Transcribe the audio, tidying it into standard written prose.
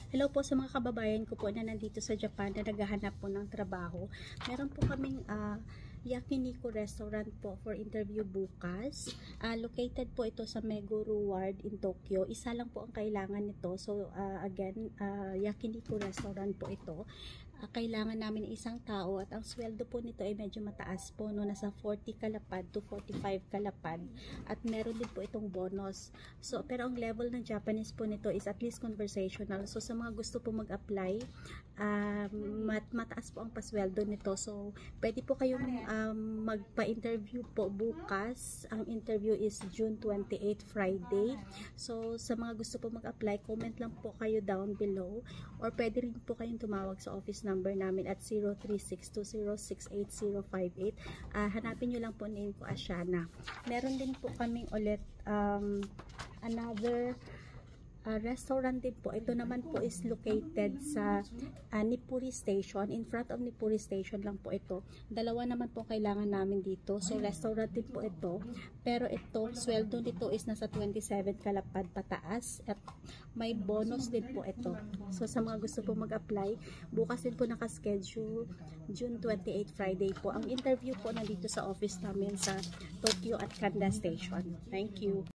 Hello po sa mga kababayan ko po na nandito sa Japan na naghahanap po ng trabaho. Meron po kaming Yakiniku restaurant po for interview bukas. Located po ito sa Meguro Ward in Tokyo. Isa lang po ang kailangan nito. So again, Yakiniku restaurant po ito. Kailangan namin isang tao at ang sweldo po nito ay medyo mataas po, no? Nasa 40 kalapad to 45 kalapad at meron din po itong bonus. So pero ang level ng Japanese po nito is at least conversational. So sa mga gusto po mag-apply, mataas po ang pasweldo nito. So pwede po kayong magpa-interview po bukas. Ang interview is June 28 Friday. So sa mga gusto po mag-apply, comment lang po kayo down below or pwede rin po kayong tumawag sa office number namin at 0362068058. Hanapin nyo lang po name ko, Ashana. Meron din po kaming ulit another restaurant din po. Ito naman po is located sa Nippuri Station. In front of Nippuri Station lang po ito. Dalawa naman po kailangan namin dito. So restaurant din po ito. Pero ito, sweldo nito is nasa 27 kalapad pataas at may bonus din po ito. So sa mga gusto po mag-apply, bukas din po naka-schedule June 28 Friday po. Ang interview po nandito sa office namin sa Tokyo at Kanda Station. Thank you.